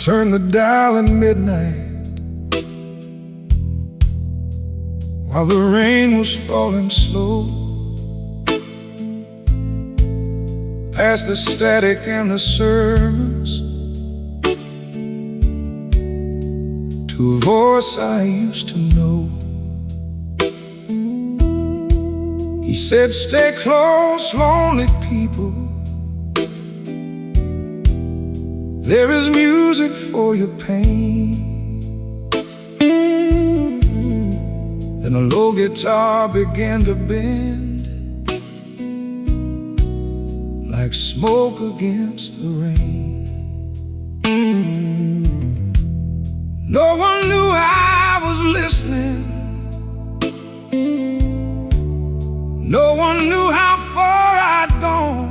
turned the dial at midnight while the rain was falling slow. Past the static and the sermons, to a voice I used to know. He said, stay close, lonely people. There is music for your pain. Then a low guitar began to bend like smoke against the rain. No one knew I was listening. No one knew how far I'd gone.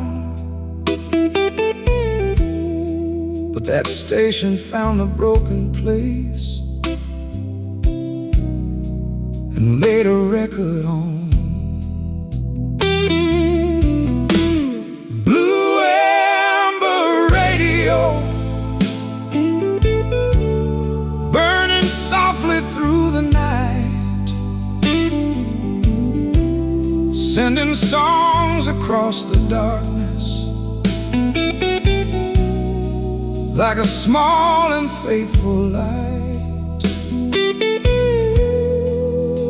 But that station found a broken place and laid a record on. Blue Ember Radio, burning softly through the night, sending songs across the darkness like a small and faithful light.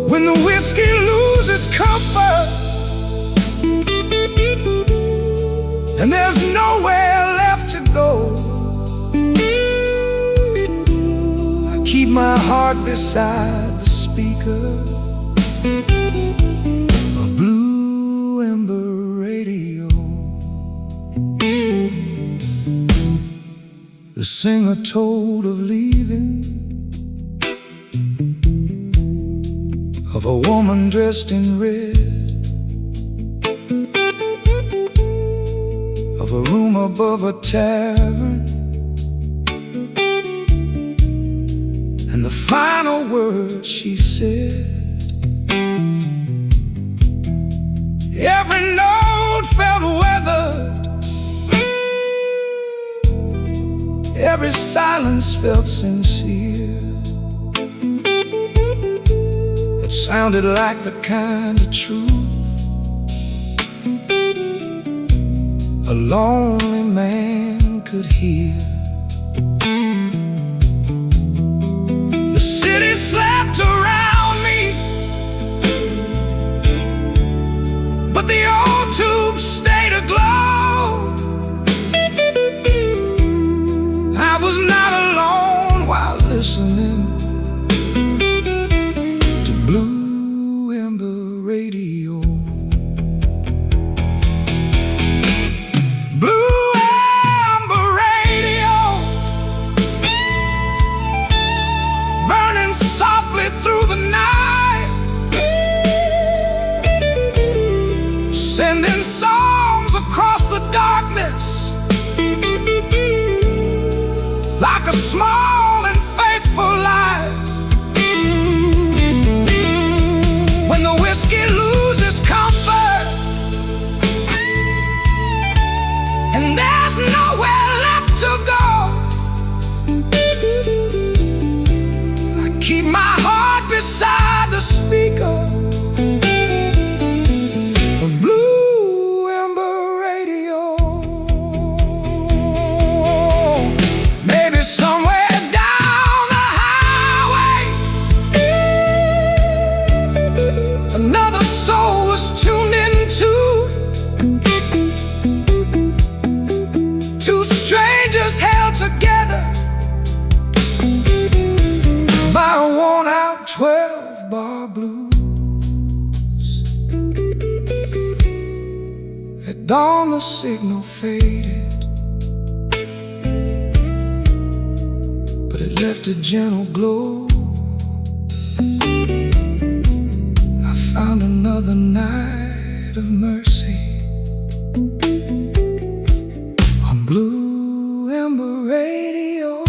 When the whiskey loses comfort and there's nowhere left to go, I keep my heart beside the speaker of Blue Ember Radio. The singer told of leaving, of a woman dressed in red, of a room above a tavern, and the final words she said. Every note felt weathered, every silence felt sincere. It sounded like the kind of truth a lonely man could hear. The city slept around me, but the old tube stayed aglow. I was not alone while listening to Blue Ember Radio. Blue Ember Radio, burning softly through the night, sending songs across the darkness like a small and faithful light. When the whiskey loses comfort and there's nowhere left to go, I keep my heart beside the speaker of Blue Ember Radio. Maybe somewhere down the highway another soul was tuned into. Two strangers held together by a worn-out 12-bar blues. At dawn the signal faded, but it left a gentle glow. I found another night of mercy on Blue Ember Radio.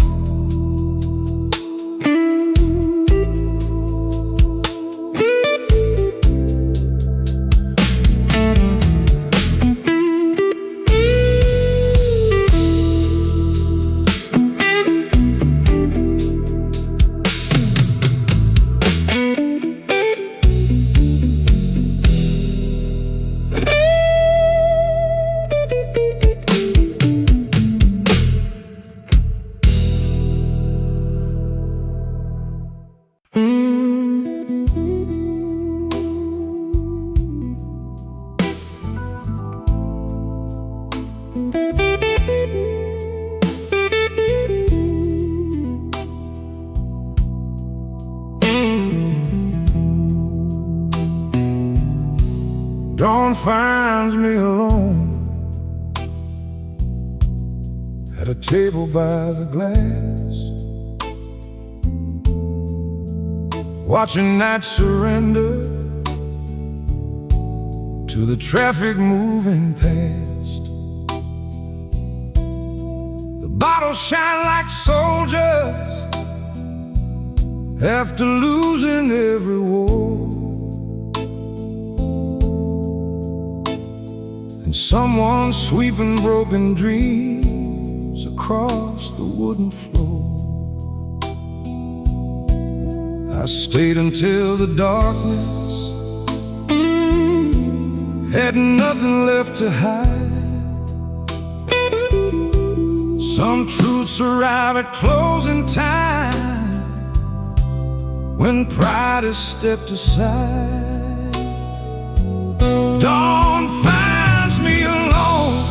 dawn finds me alone at a table by the glass, watching night surrender to the traffic moving past. The bottles shine like soldiers after losing every war, and someone sweeping broken dreams across the wooden floor. I stayed until the darkness had nothing left to hide. Some truths arrive at closing time, when pride is stepped aside. Dawn finds me alone,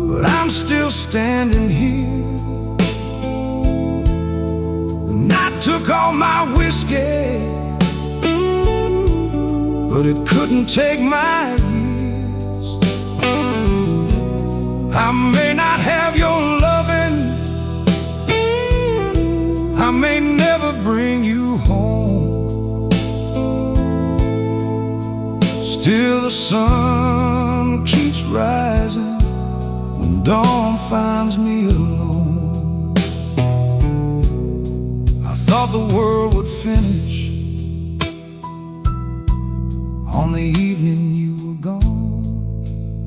but I'm still standing here. The night took all my whiskey, but it couldn't take my years. I may not have your loving, I may never bring you home. Still the sun keeps rising when dawn finds me alone. I thought the world would finish on the evening you were gone,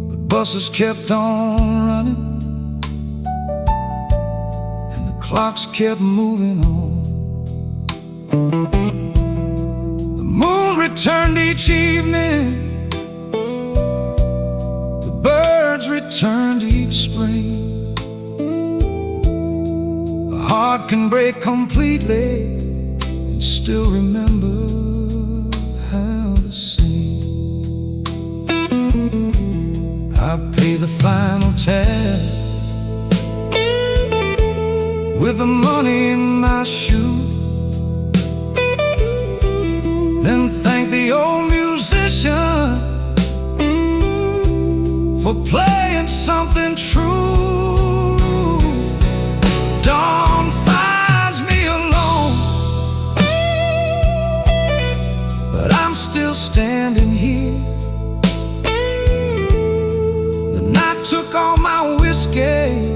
but buses kept on running, clocks kept moving on. The moon returned each evening, the birds returned each spring. A heart can break completely and still remember how to sing. I pay the final tab with the money in my shoe, then thank the old musician for playing something true. Dawn finds me alone, but I'm still standing here. The night took all my whiskey,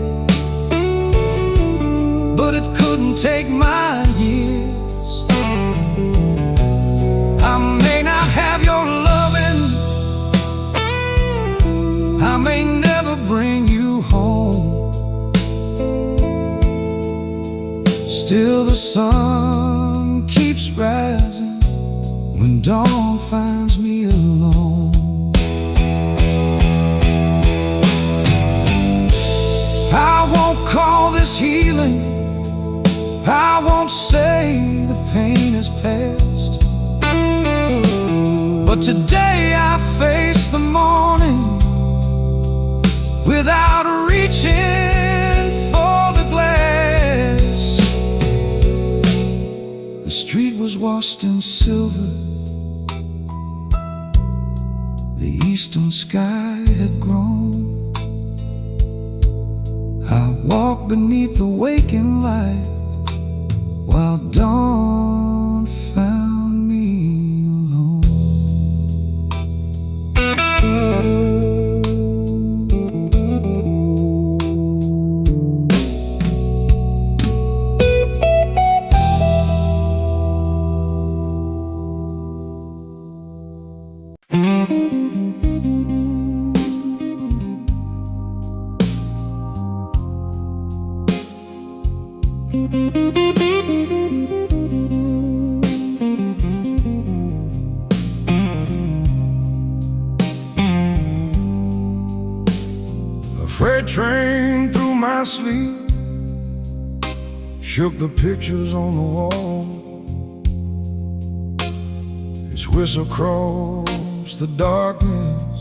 but it couldn't take my years. I may not have your loving, I may never bring you home. Still the sun keeps rising when dawn finds me alone. I won't call this healing, I won't say the pain is past, but today I face the morning without reaching for the glass. The street was washed in silver, the eastern sky had grown. I walked beneath the waking light while dawn found me alone. Freight train through my sleep shook the pictures on the wall. Its whistle crossed the darkness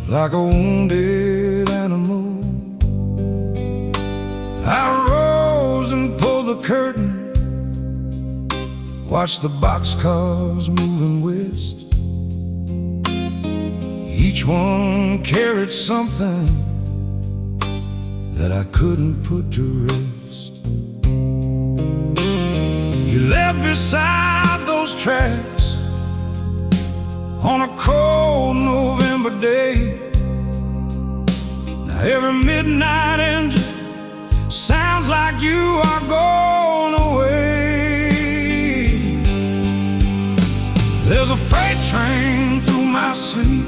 like a wounded animal. I rose and pulled the curtain, watched the boxcars moving west. Each one carried something that I couldn't put to rest. You left beside those tracks on a cold November day. Now every midnight engine sounds like you are going away. There's a freight train through my sleep,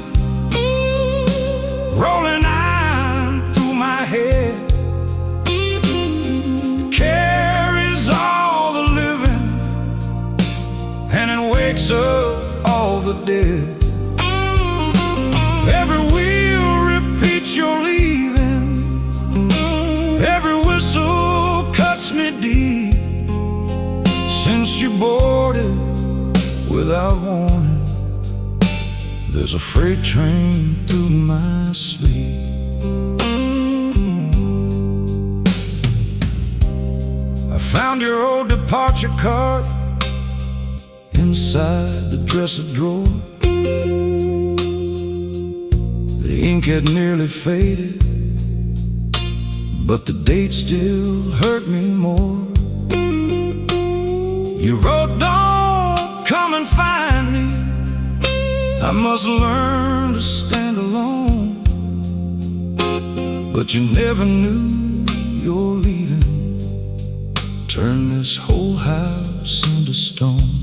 rolling iron through my head. It carries all the living and it wakes up all the dead. Every wheel repeats you're leaving, every whistle cuts me deep. Since you boarded without warning, there's a freight train through my sleep. I found your old departure card inside the dresser drawer. The ink had nearly faded, but the date still hurt me more. You wrote, "Don't come and find me, I must learn to stand alone." But you never knew your leaving turned this whole house into stone.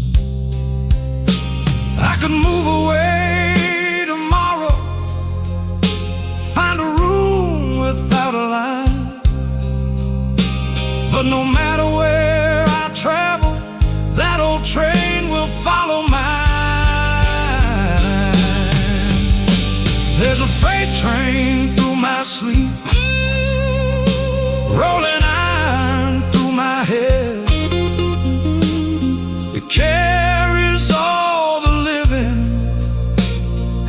I could move away tomorrow, find a room without a line, but no matter where I travel, that old train will follow mine. There's a freight train through my sleep, rolling iron through my head. It carries all the living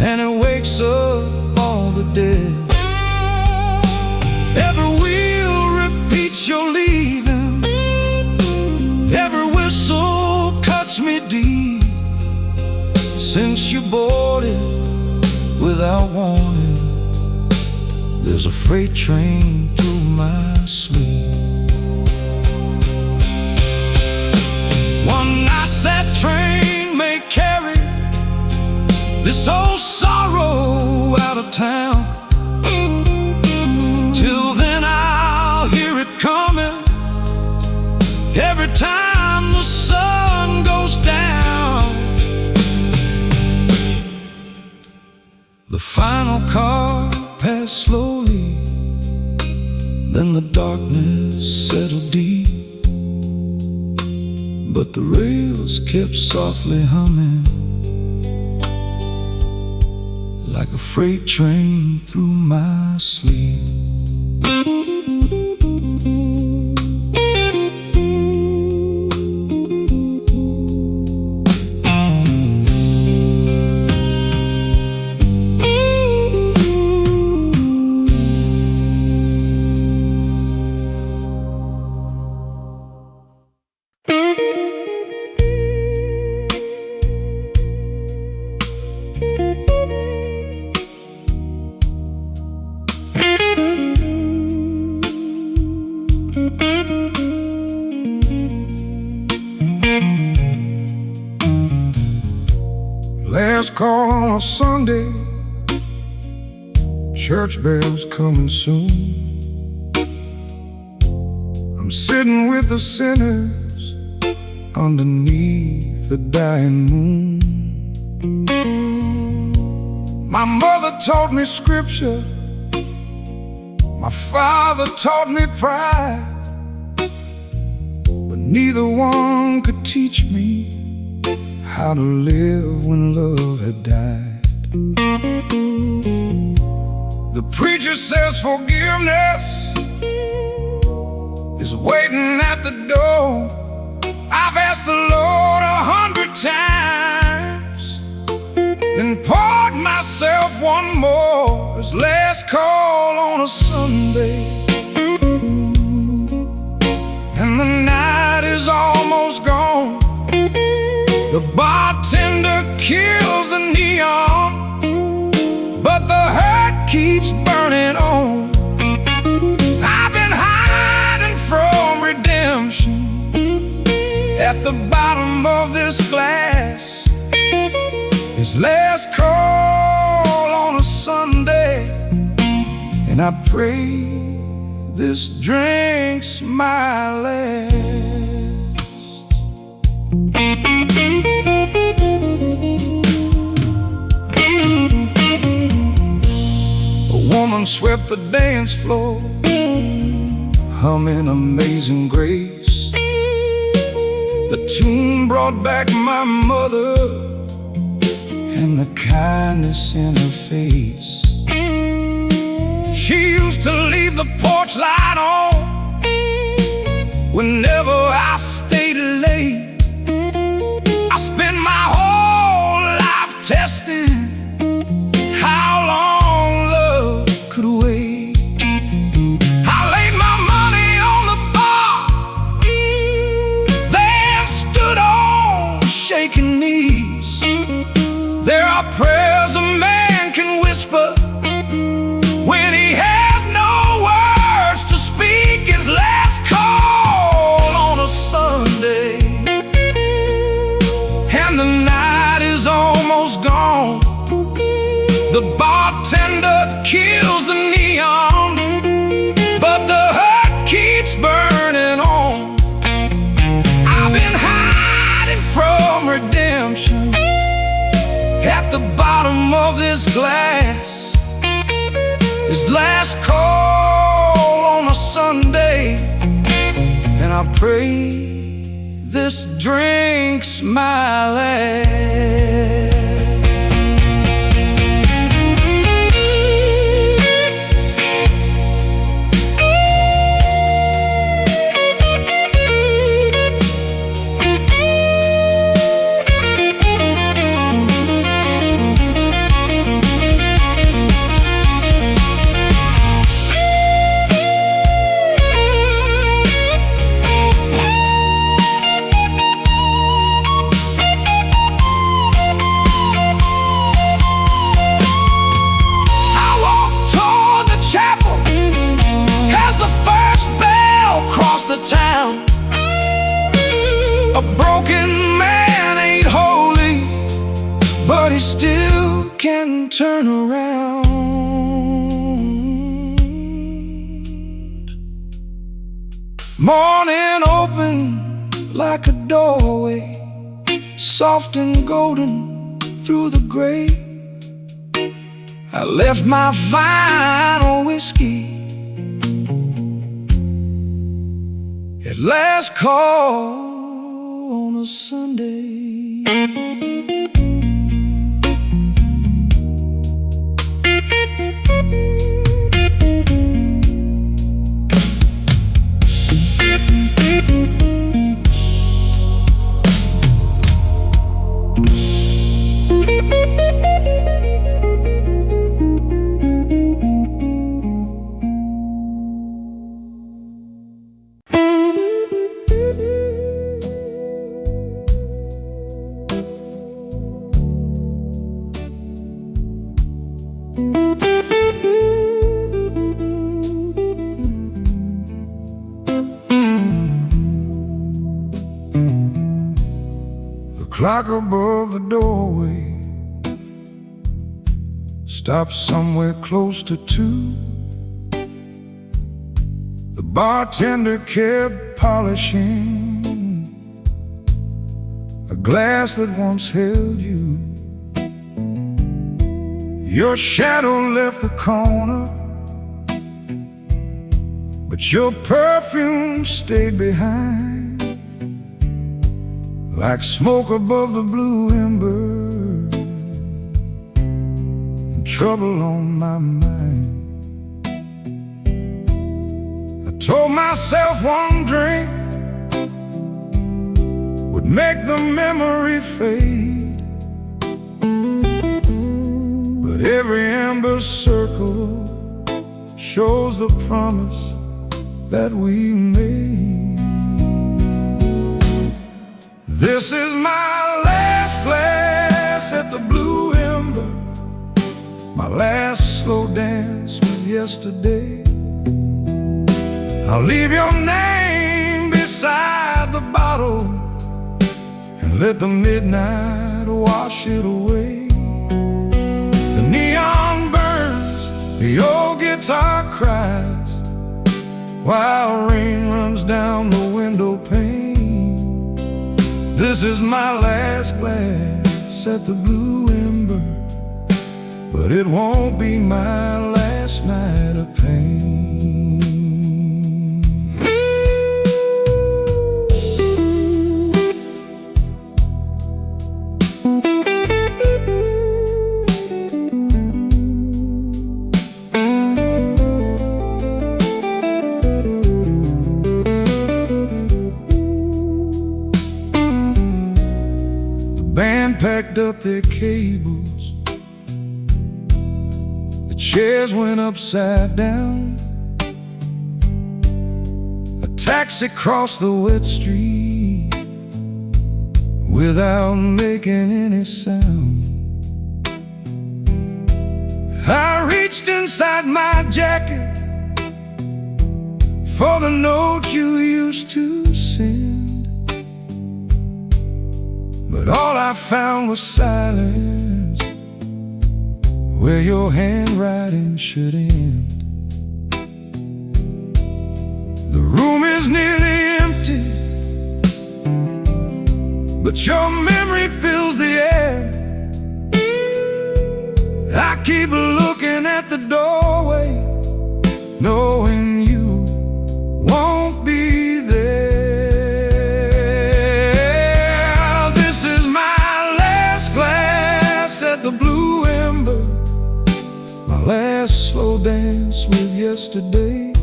and it wakes up all the dead. Every wheel repeats you're leaving, every whistle cuts me deep. Since you boarded without warning, there's a freight train through my sleep. One night that train may carry this old sorrow out of town. Till then I'll hear it coming every time the sun goes down. The final car passed slowly, then the darkness settled deep, but the rails kept softly humming like a freight train through my sleep. Last call on a Sunday, church bells coming soon. I'm sitting with the sinners underneath the dying moon. My mother taught me scripture, my father taught me pride, but neither one could teach me how to live when love had died. The preacher says forgiveness is waiting at the door. I've asked the Lord 100 times, then poured myself one more. This last call on a Sunday, and the night is almost gone. bartender kills the neon, but the hurt keeps burning on. I've been hiding from redemption at the bottom of this glass. It's last call on a Sunday, and I pray this drink's my last. A woman swept the dance floor, humming Amazing Grace. The tune brought back my mother and the kindness in her face. She used to leave the porch light on whenever I stayed late. I spent my whole life testing how long love could wait. I laid my money on the bar, then stood on shaking knees. There are prayers a man can whisper when he has no words to speak. His last call on a Sunday, and the night is almost gone. The bartender kills the neon, but the hurt keeps burning on. I've been hiding from redemption at the bottom of this glass. His last call on a Sunday, and I pray this drink's my last. Town. A broken man ain't holy, but he still can turn around. Morning open like a doorway, soft and golden through the gray. I left my vinyl whiskey at last call on a Sunday. Clock above the doorway stops somewhere close to 2. The bartender kept polishing a glass that once held you. Your shadow left the corner, but your perfume stayed behind. Like smoke above the blue ember, and trouble on my mind. I told myself one drink would make the memory fade, but every ember circle shows the promise that we made. This is my last the Blue Ember, my last slow dance with yesterday. I'll leave your name beside the bottle and let the midnight wash it away. The neon burns, the old guitar cries, while rain runs down the window pane. This is my last glass at the Blue Ember, but it won't be my last night of pain. Packed up their cables, the chairs went upside down. A taxi crossed the wet street without making any sound. I reached inside my jacket for the note you used to send, but all I found was silence where your handwriting should end. The room is nearly empty, but your memory fills the air. I keep looking at the doorway, knowing you won't be there. The Blue Ember, my last slow dance with yesterday.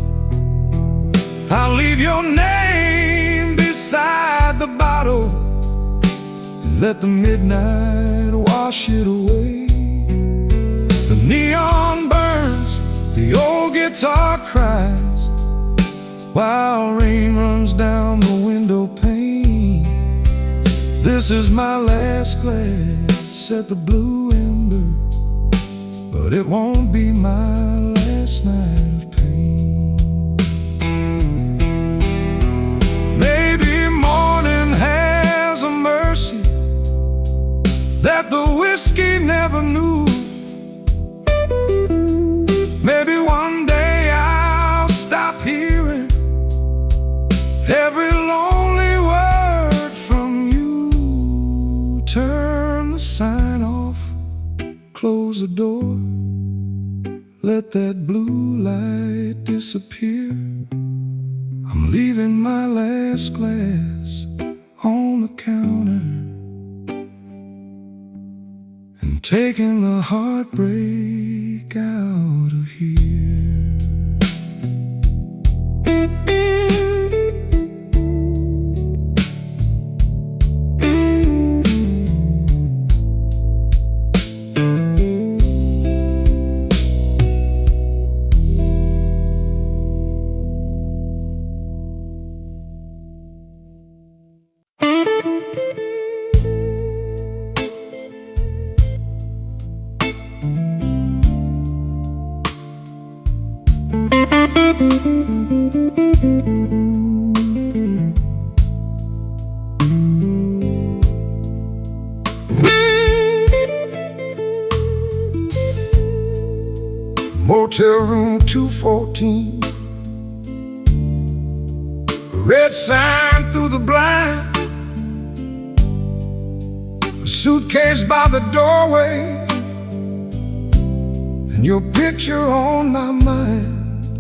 I'll leave your name beside the bottle and let the midnight wash it away. The neon burns, the old guitar cries, while rain runs down the window pane. This is my last glass at the Blue Ember, but it won't be my last night of pain. Maybe morning has a mercy that the whiskey never knew. Maybe one day I'll stop hearing every lonely word from you. Turn the sign off, close the door, let that blue light disappear. I'm leaving my last glass on the counter and taking the heartbreak out of here. Motel room 214, a red sign through the blind, a suitcase by the doorway, and your picture on my mind.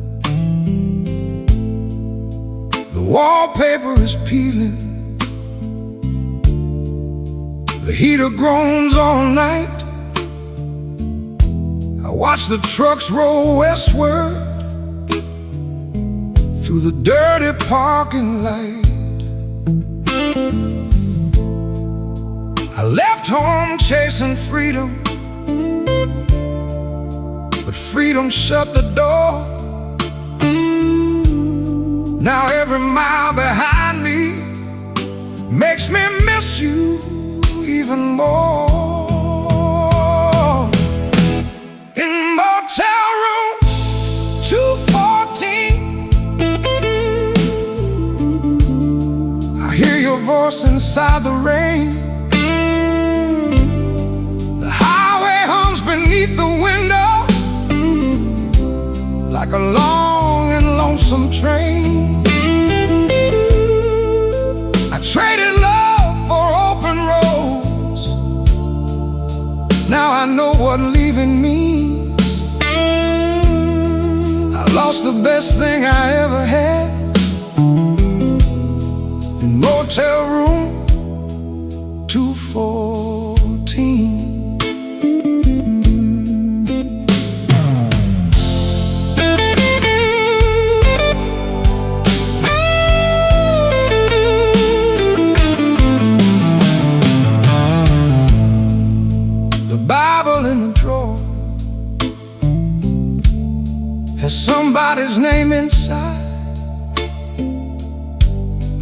The wallpaper is peeling, the heater groans all night. I watch the trucks roll westward through the dirty parking lot. I left home chasing freedom, but freedom shut the door. Now every mile behind me makes me miss you even more. voice inside the rain. The highway hums beneath the window like a long and lonesome train. I traded love for open roads. Now I know what leaving means. I lost the best thing I ever had in motel room 214. Somebody's name inside.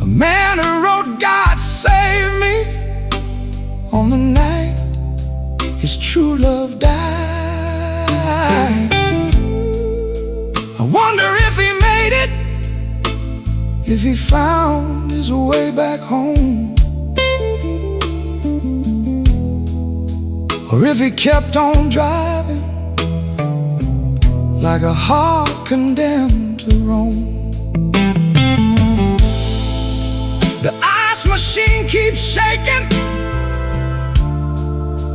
A man who wrote God save me on the night his true love died. I wonder if he made it, if he found his way back home, or if he kept on driving like a heart condemned to roam. The ice machine keeps shaking.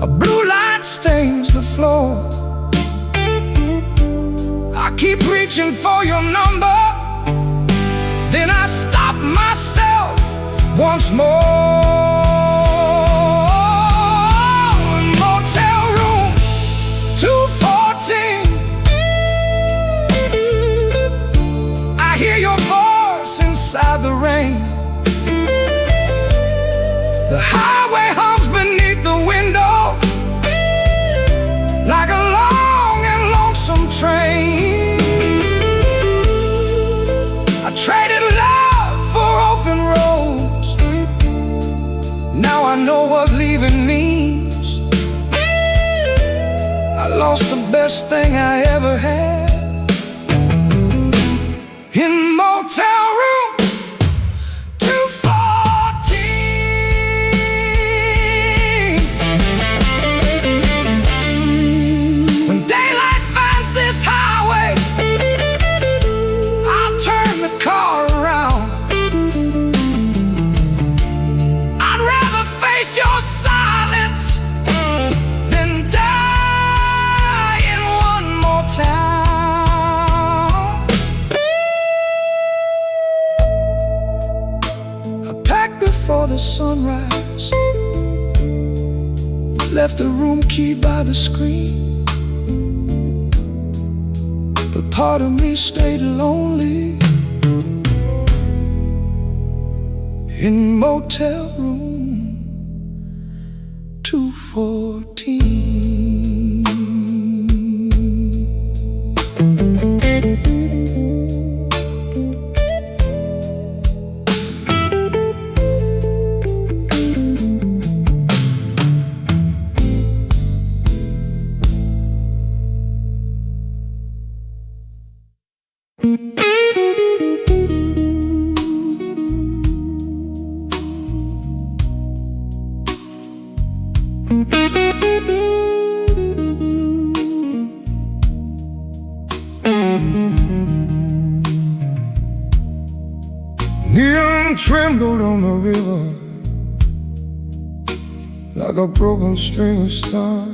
A blue light stains the floor. I keep reaching for your number, then I stop myself once more. In motel room 214, I hear your voice inside the rain. The highway hums beneath the window like a long and lonesome train. I traded love for open roads. Now I know what leaving means. I lost the best thing I ever had in motel room 214. When daylight finds this highway, I'll turn the car around. I'd rather face your silence than die in one more town. Before the sunrise, left the room key by the screen, but part of me stayed lonely in motel room 214. Neon trembled on the river like a broken string of stars.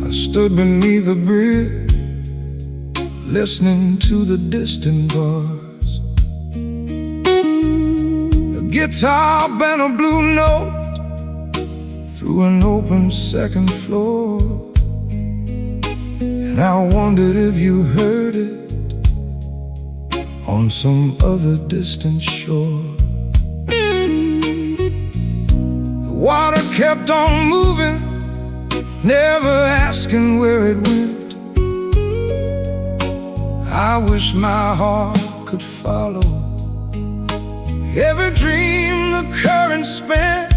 I stood beneath the bridge, listening to the distant bars. A guitar bent a blue note through an open second floor, and I wondered if you heard it on some other distant shore. The water kept on moving, never asking where it went. I wish my heart could follow every dream the current spent.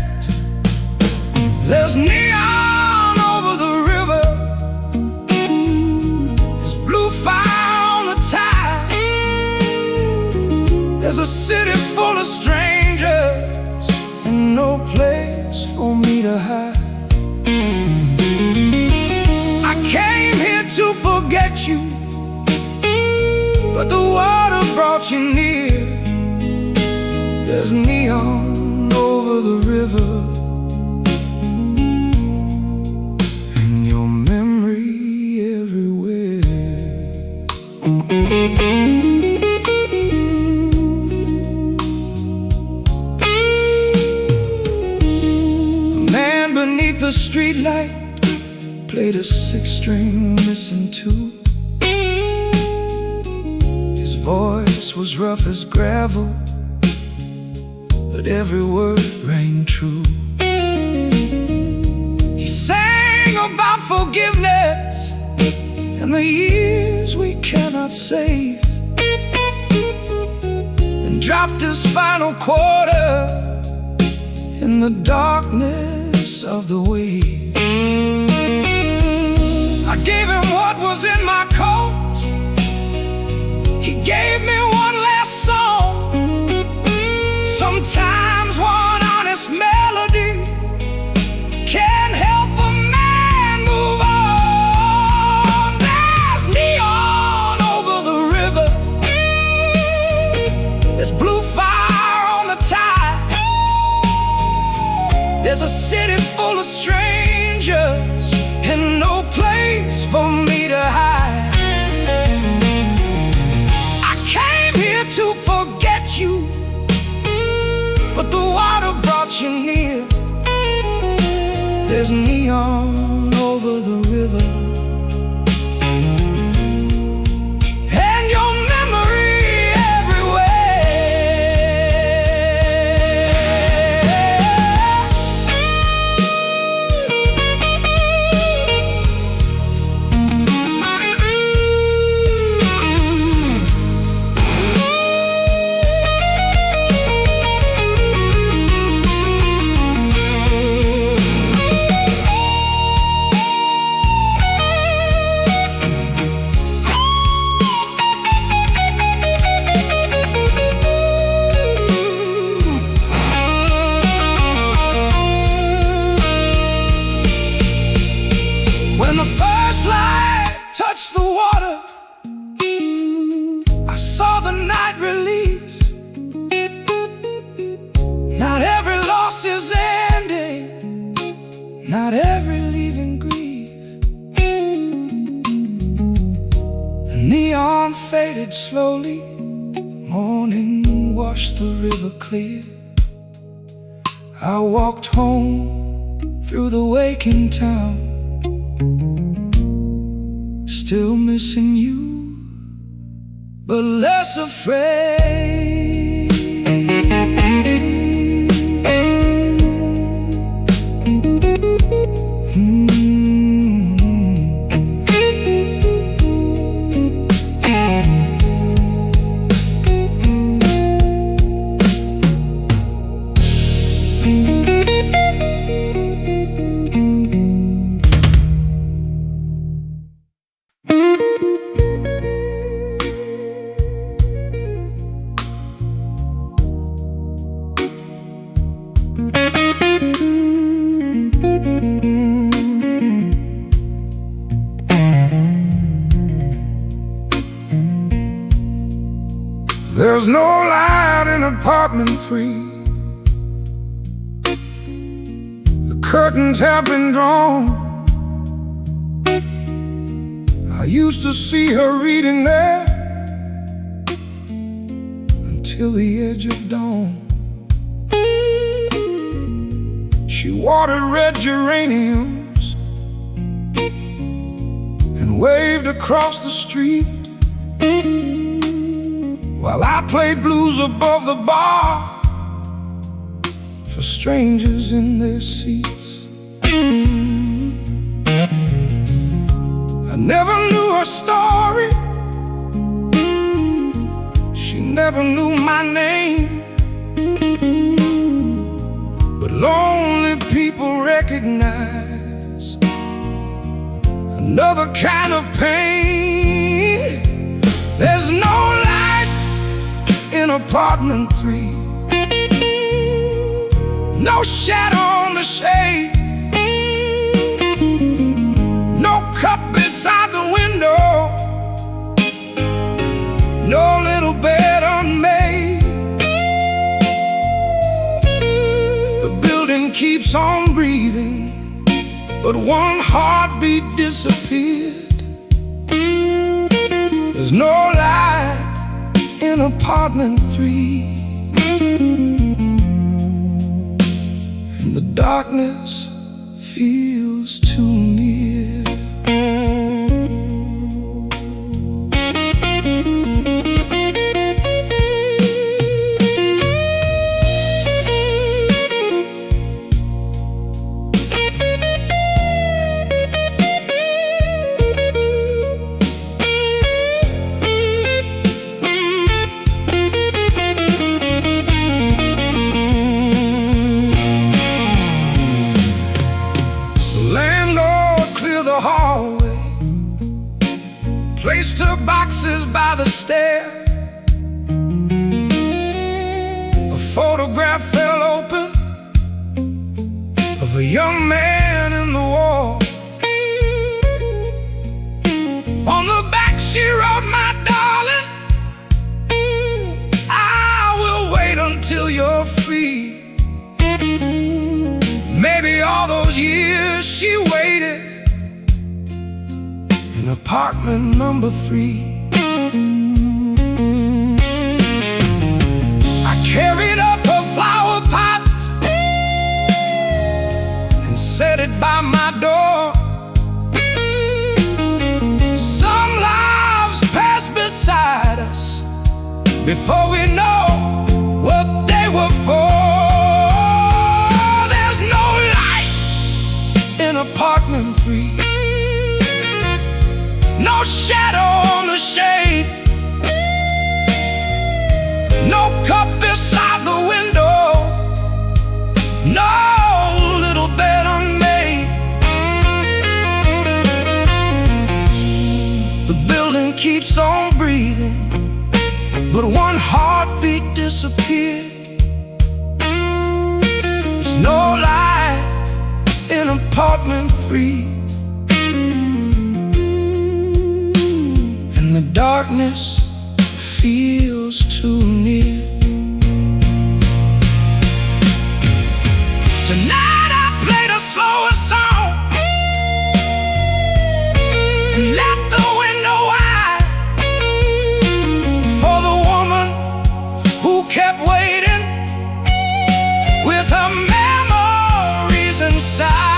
There's neon over the river, there's blue fire on the tide, there's There's a city full of strangers and no place for me to hide. I came here to forget you, but the water brought you near. There's neon over the river and your memory everywhere. A man beneath the streetlight played a six-string missing too. His voice was rough as gravel, but every word rang true. He sang about forgiveness and the years we cannot save, and dropped his final quarter in the darkness of the wave. I gave him what was in my coat. He gave me one last song. Sometimes one honest melody can help a man move on. There's neon over the river, there's blue fire on the tide. There's a city full of strangers and no place for me to hide. I came here to forget you, but the water brought you near. There's neon over the river and your memory everywhere. When the first light touched the water, I saw the night release. Not every loss is ending, not every leaving grief. The neon faded slowly, morning washed the river clear. I walked home through the waking town, still missing you, but less afraid. There's no light in apartment 3. The curtains have been drawn. I used to see her reading there until the edge of dawn. She watered red geraniums and waved across the street, while I played blues above the bar for strangers in their seats. I never knew her story, she never knew my name, but lonely people recognize another kind of pain. There's no light in apartment 3. No shadow on the shade, no cup beside the window, no little bed unmade. The building keeps on breathing, but one heartbeat disappeared. There's no light in apartment 3, and the darkness feels too near. Placed her boxes by the stair. A photograph fell open of a young man in the wall. On the back she wrote, "My darling, I will wait until you're free." Maybe all those years she waited in apartment number 3. I carried up a flower pot and set it by my door. Some lives pass beside us before we know what they were for. There's no light in apartment 3, no shadow on the shade, no cup beside the window, no little bed unmade. The building keeps on breathing, but one heartbeat disappeared. There's no light in apartment 3, and the darkness feels too near. Tonight I played a slower song and left the window wide for the woman who kept waiting with her memories inside.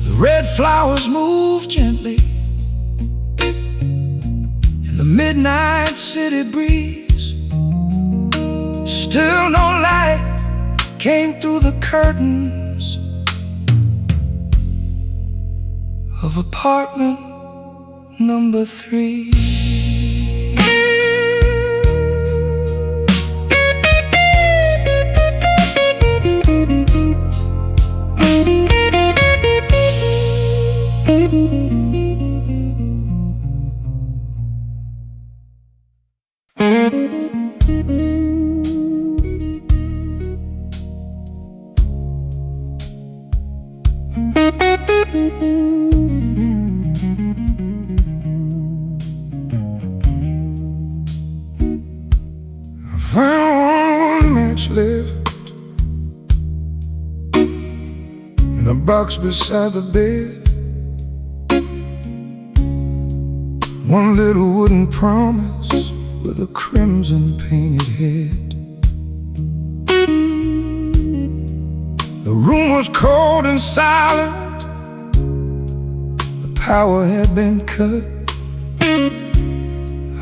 The red flowers move gently in the midnight city breeze. Still no light came through the curtains of apartment number 3. Found one match left in a box beside the bed. One little wooden promise with a crimson painted head. The room was cold and silent. The power had been cut.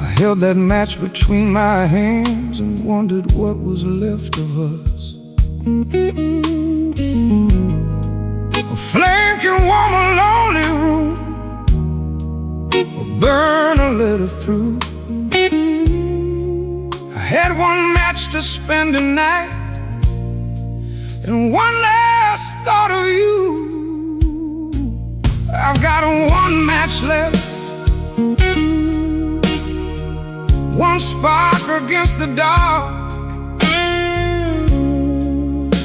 I held that match between my hands and wondered what was left of us. A flame can warm a lonely room, burn a little through. I had one match to spend the night, and one last thought of you. I've got one match left, one spark against the dark,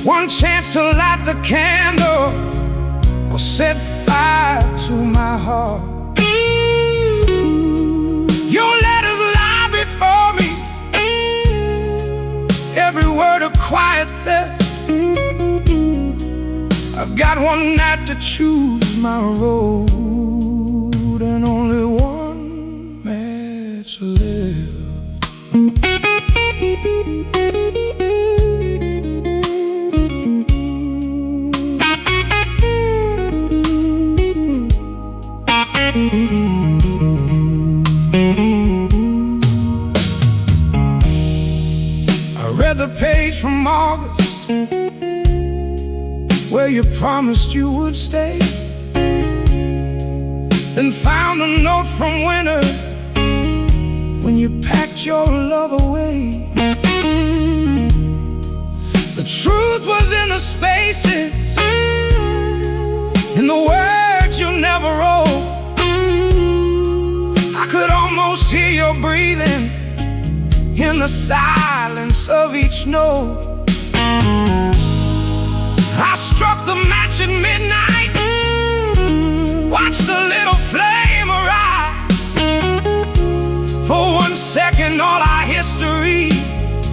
one chance to light the candle or set fire to my heart. Your letters lie before me, every word a quiet theft. I've got one night to choose my road, and only one match left. I read the page from August where you promised you would stay, then found a note from winter when you packed your love away. The truth was in the spaces, in the words you never wrote. I could almost hear your breathing in the silence of each note. I struck the match at midnight, watched the little flame arise. For 1 second all our history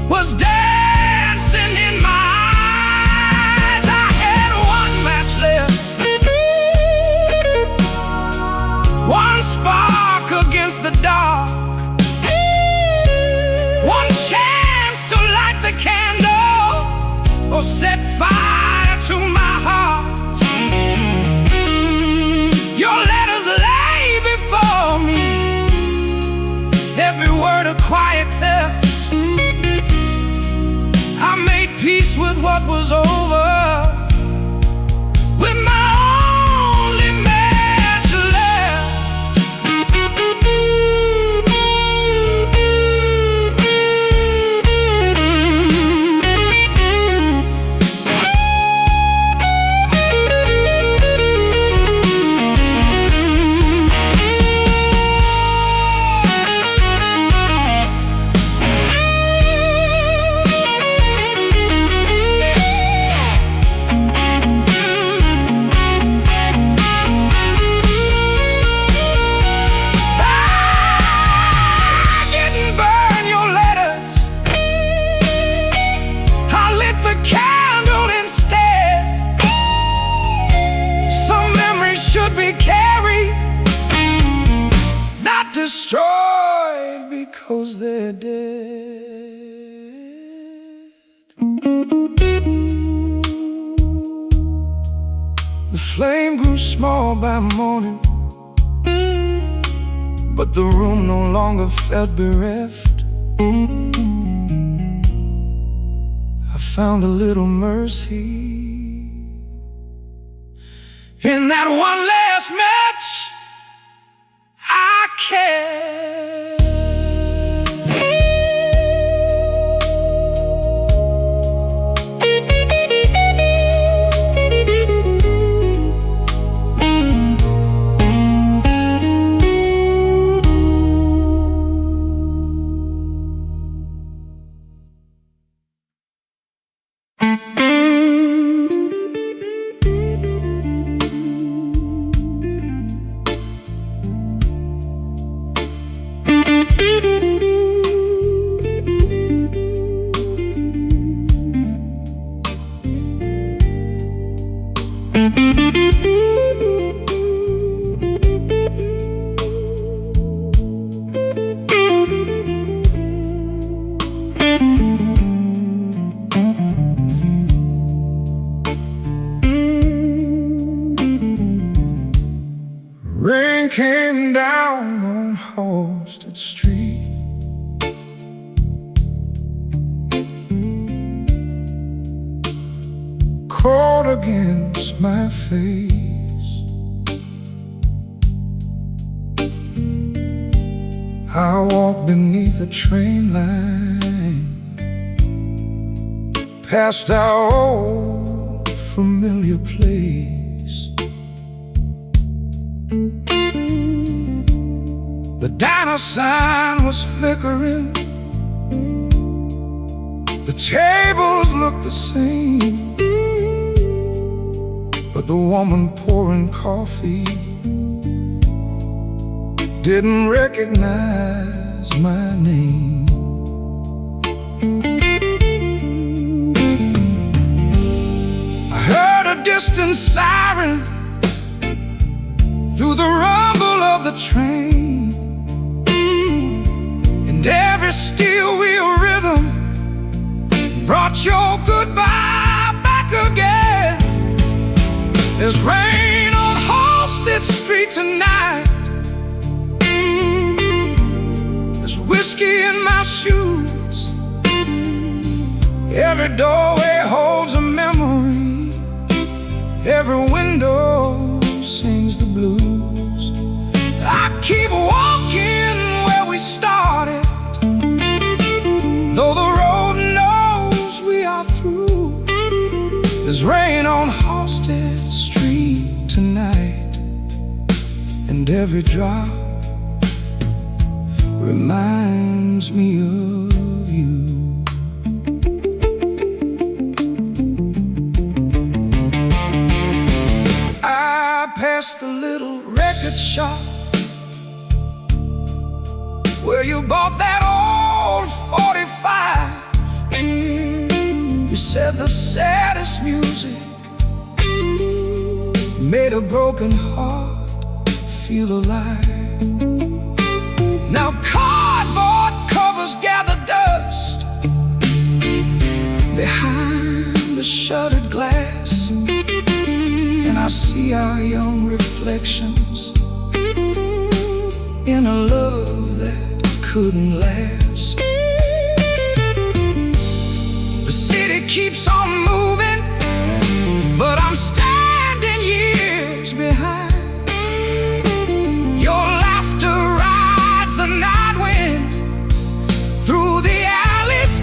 was dancing in my eyes. I had one match left, one spark against the dark, one chance to light the candle or set fire to my heart. Your letters lay before me, every word a quiet theft. I made peace with what was over, with my only match left. Destroyed because they're dead. The flame grew small by morning, but the room no longer felt bereft. I found a little mercy in that one last match. I care. Rain came down on Halsted Street. Cold against my face. I walk beneath a train line, past our old familiar place. The diner sign was flickering, the tables looked the same, but the woman pouring coffee didn't recognize my name. I heard a distant siren through the rumble of the train, and every steel wheel rhythm brought your goodbye back again. There's rain on Halsted Street tonight, there's whiskey in my shoes. Every doorway holds a memory, every window sings the blues. I keep walking where we started, though the road knows we are through. There's rain on Halsted Street tonight, and every drop reminds me of you. I passed the little record shop where you bought that old 45. You said the saddest music made a broken heart feel alive. Now cardboard covers gather dust behind the shuttered glass, and I see our young reflections in a love that couldn't last. The city keeps on moving, but I'm standing years behind. Your laughter rides the night wind through the alleys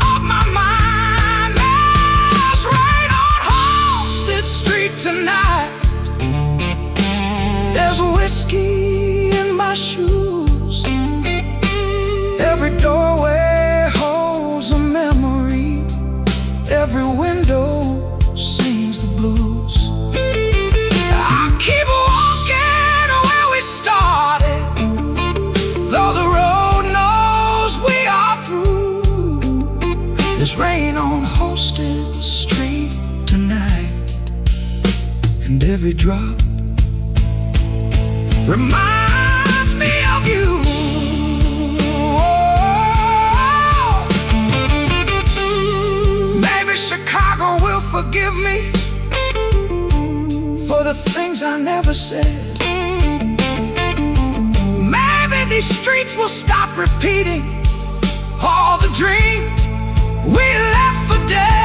of my mind. There's rain on Halsted Street tonight, there's whiskey in my shoes. Every doorway holds a memory, every window sings the blues. I keep walking where we started, though the road knows we are through. There's rain on Halsted Street tonight, and every drop reminds me of you. Maybe Chicago will forgive me for the things I never said. Maybe these streets will stop repeating all the dreams we left for dead.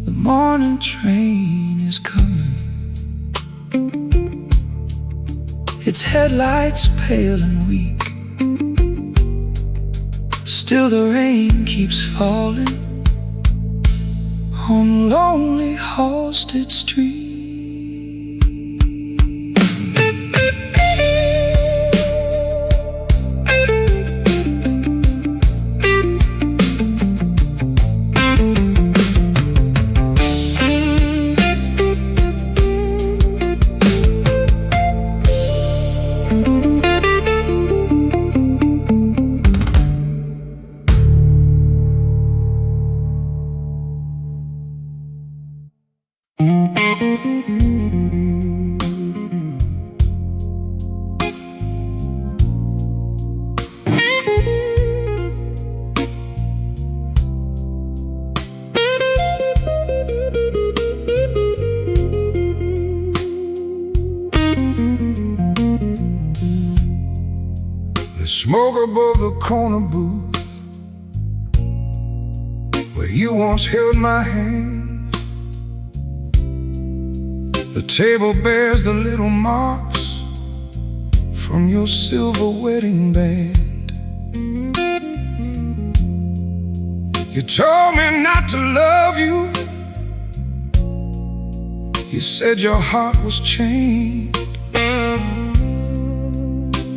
The morning train is coming, its headlights pale and weak. Still the rain keeps falling on lonely Halsted Street. smoke above the corner booth where you once held my hand. The table bears the little marks from your silver wedding band. You told me not to love you. You said your heart was chained.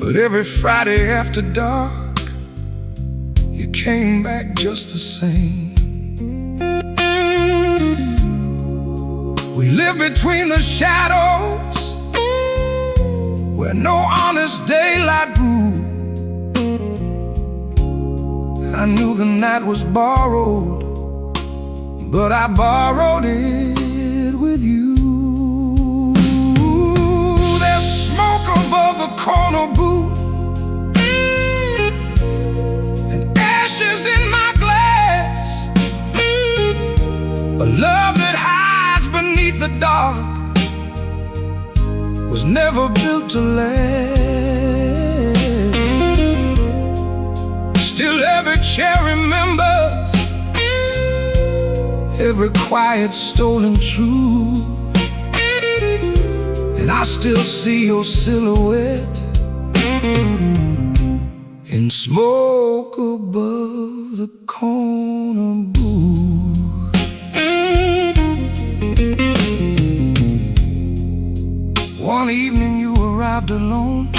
But every Friday after dark, you came back just the same. We live between the shadows where no honest daylight grew. I knew the night was borrowed, but I borrowed it with you. There's smoke above the corner booth and ashes in my glass. A love that hides beneath the dark was never built to last. Still every chair remembers every quiet stolen truth, and I still see your silhouette in smoke above the corner booth. One evening you arrived alone,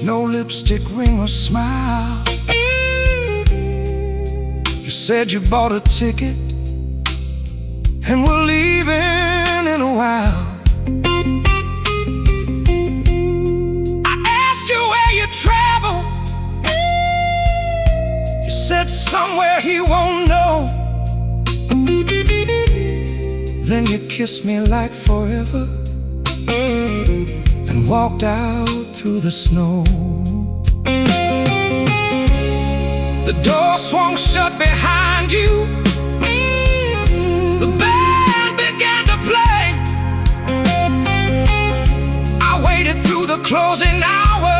no lipstick, ring or smile. You said you bought a ticket and we're leaving in a while. I asked you where you travel. You said somewhere he won't know. Then you kissed me like forever and walked out through the snow. The door swung shut behind you. The band began to play. I waited through the closing hour,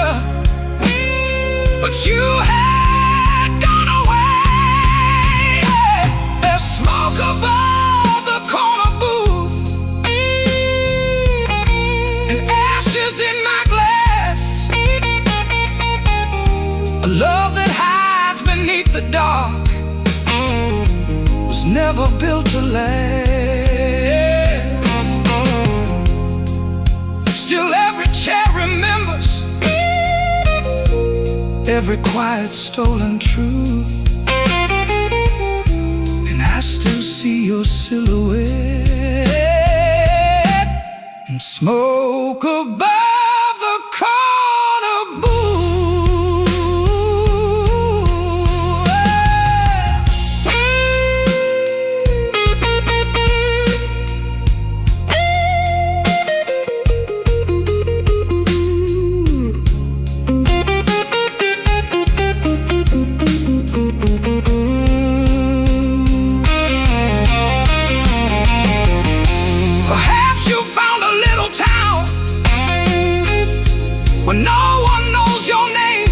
but you had gone away. There's smoke above the corner booth and ashes in my glass. A love that hides beneath the dark was never built to last. Still every chair remembers every quiet stolen truth, and I still see your silhouette in smoke above the corner booth. Perhaps you found a little town where no one knows your name.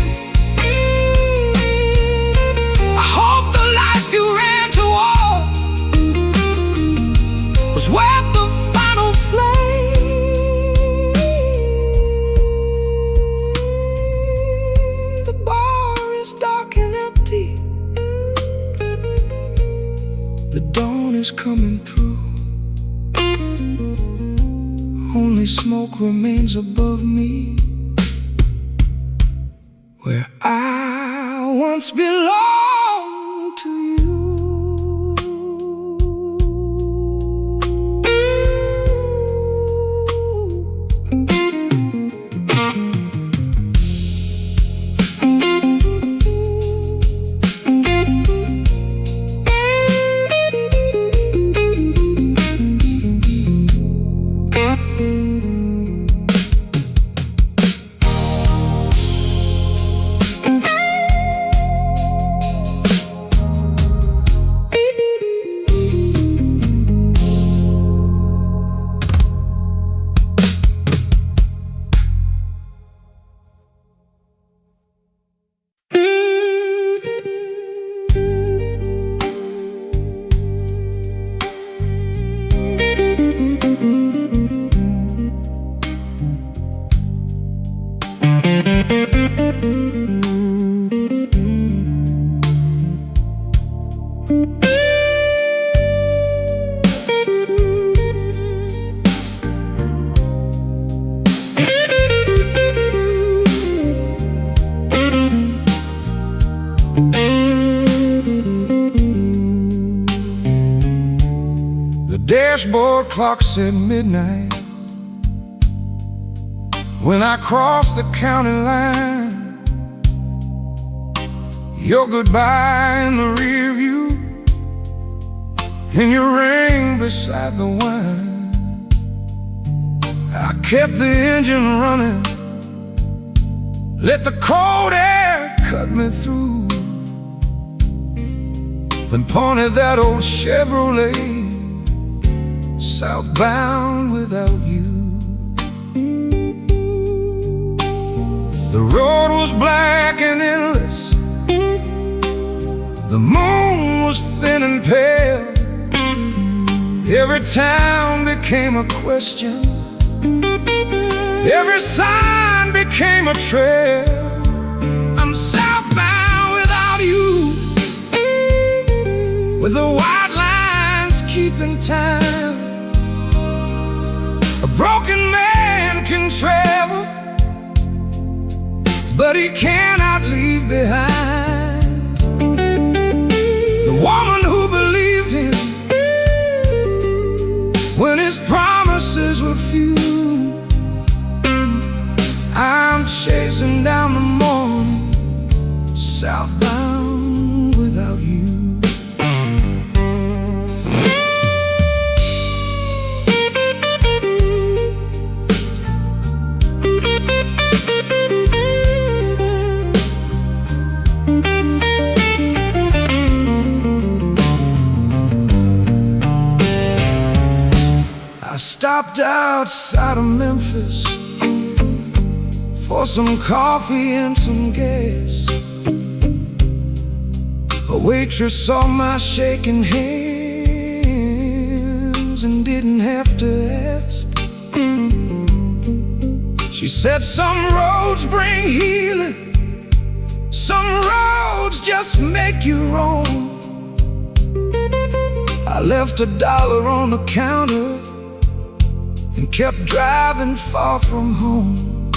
I hope the life you ran toward was worth the final flame. The bar is dark and empty. The dawn is coming through. Only smoke remains above me, where I once belonged to you. Dashboard clock said midnight when I crossed the county line. Your goodbye in the rear view, and your ring beside the wine. I kept the engine running, let the cold air cut me through, then pointed that old Chevrolet southbound without you. The road was black and endless, the moon was thin and pale. Every town became a question, every sign became a trail. I'm southbound without you, with the white lines keeping time. A broken man can travel, but he cannot leave behind the woman who believed him when his promises were few. I'm chasing down the morning, southbound without you. Stopped outside of Memphis for some coffee and some gas. A waitress saw my shaking hands and didn't have to ask. She said some roads bring healing, some roads just make you roam. I left $1 on the counter and kept driving far from home.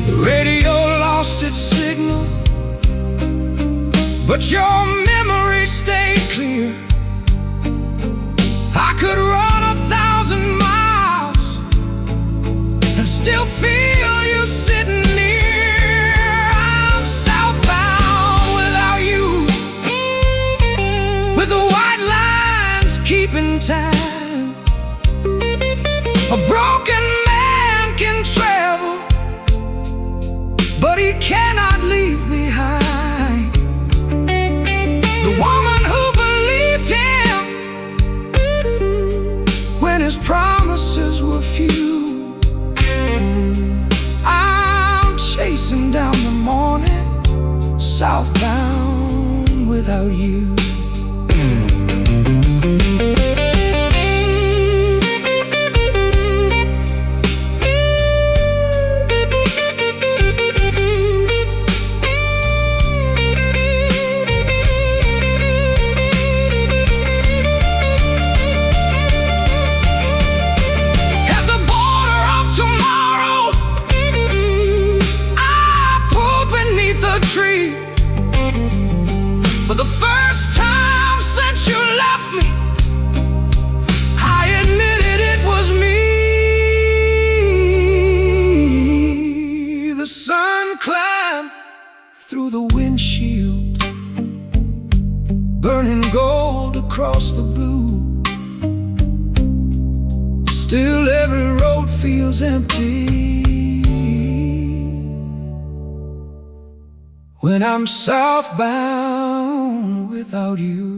The radio lost its signal, but your memory stayed clear. I could run 1,000 miles and still feel you sitting near. I'm southbound without you, with the white lines keeping time. A broken man can travel, but he cannot leave behind the woman who believed him when his promises were few. I'm chasing down the morning, southbound without you. For the first time since you left me, I admitted it was me. The sun climbed through the windshield, burning gold across the blue. Still every road feels empty when I'm southbound without you.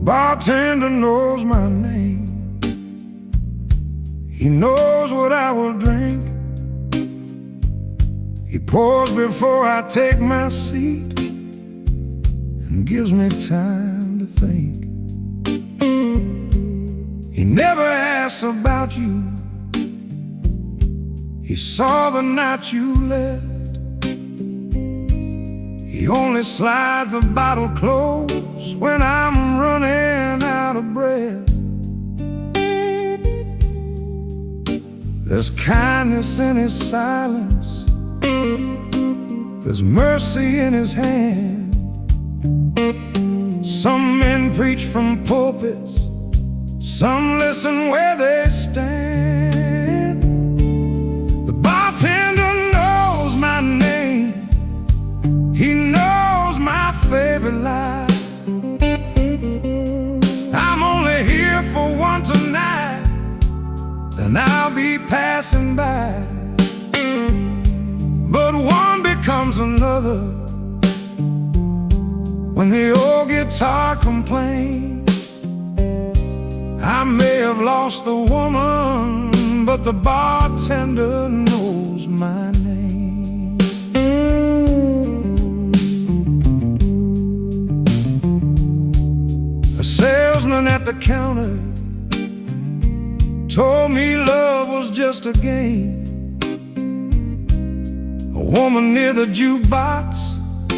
bartender knows my name. He knows what I will drink. He pours before I take my seat and gives me time to think. He never asks about you. He saw the night you left. He only slides the bottle close when I'm running out of breath. There's kindness in his silence. There's mercy in his hand. Some men preach from pulpits, some listen where they stand. The bartender knows my name. He knows my favorite lie. I'm only here for one tonight, then I'll be passing by. But one becomes another when the old guitar complains. I may have lost the woman, but the bartender knows my name. A salesman at the counter told me love was just a game. A woman near the jukebox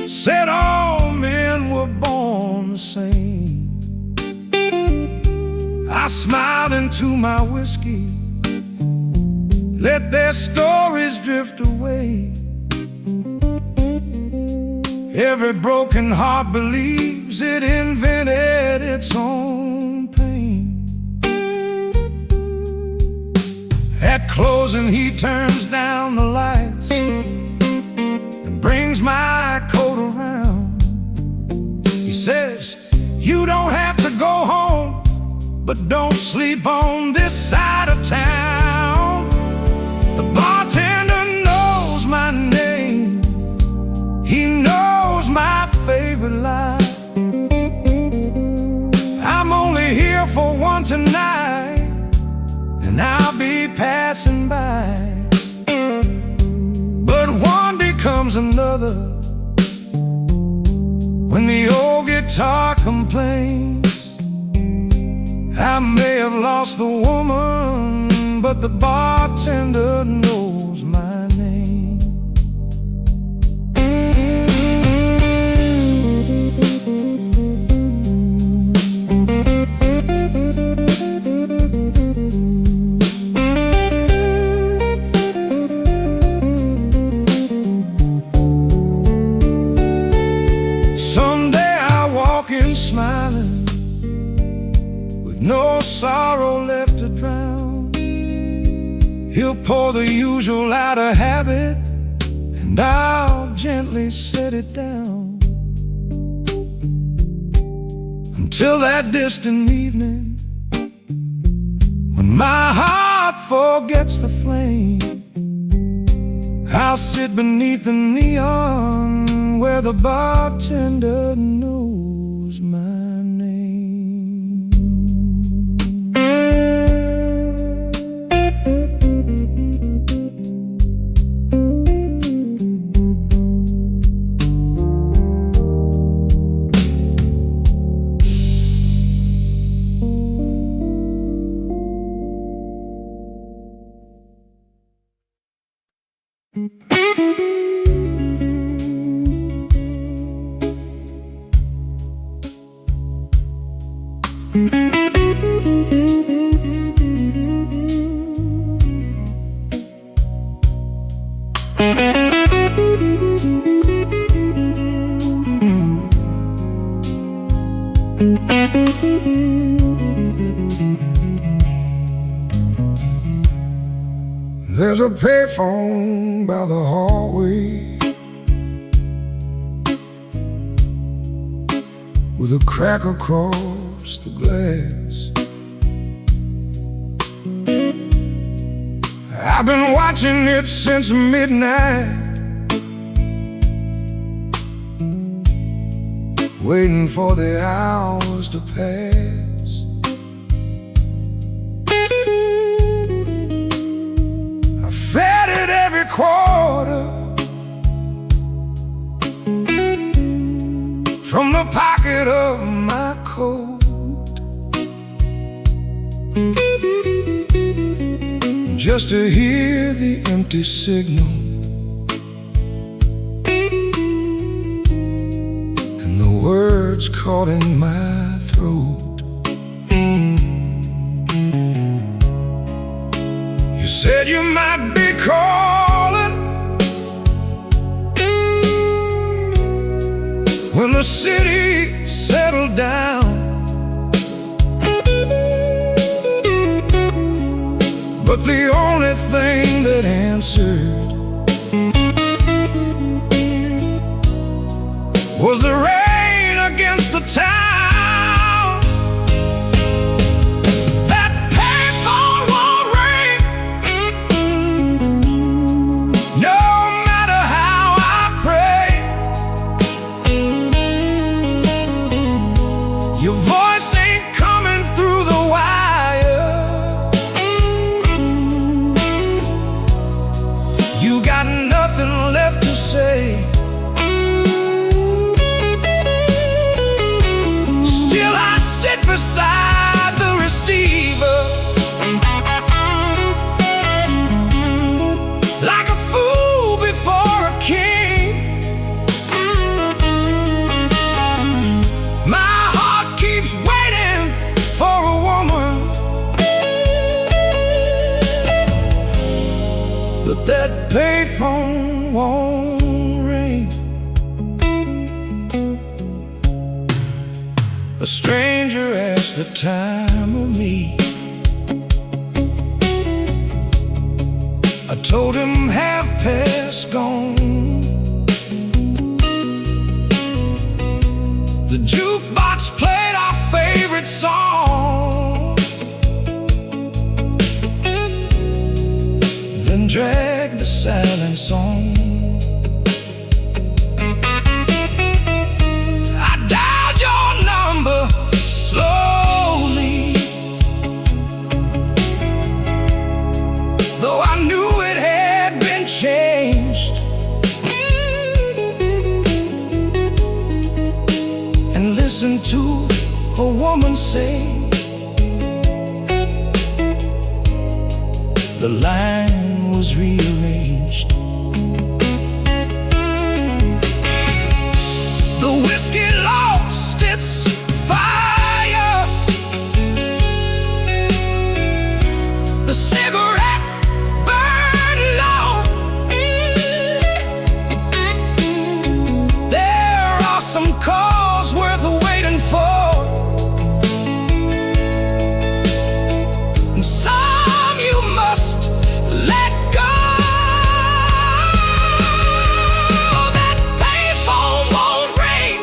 said all men were born the same. I smiled into my whiskey, let their stories drift away. Every broken heart believes it invented its own pain. At closing he turns down the lights and brings my coat around. He says, "You don't have to go home, but don't sleep on this side of town." The bartender knows my name. He knows my favorite lie. I'm only here for one tonight, and I'll be passing by. But one becomes another when the old guitar complains. I may have lost the woman, but the bartender knows my name. Someday I'll walk in smiling, no sorrow left to drown. He'll pour the usual out of habit, and I'll gently set it down. Until that distant evening, when my heart forgets the flame, I'll sit beneath the neon where the bartender knows my name. There's a payphone by the hallway with a crack across the glass. I've been watching it since midnight, waiting for the hours to pass. I fed it every quarter from the pocket of my coat, just to hear the empty signal and the words caught in my throat. You said you might be calling when the city settled down, but the only thing that answered was the rain against the town. That payphone won't ring, no matter how I pray. Your voice ain't coming through the wire. You got nothing left to say. Still I sit beside the receiver like a fool before a king. My heart keeps waiting for a woman, but that payphone won't ring. A stranger asked the time of me. I told him half past gone. The jukebox played our favorite song, then dragged the silence on. I dialed your number slowly, though I knew it had been changed, and listened to a woman say, the line was rearranged. The whiskey lost its fire, the cigarette burned low. There are some calls worth waiting for, and some you must let go. That payphone won't ring,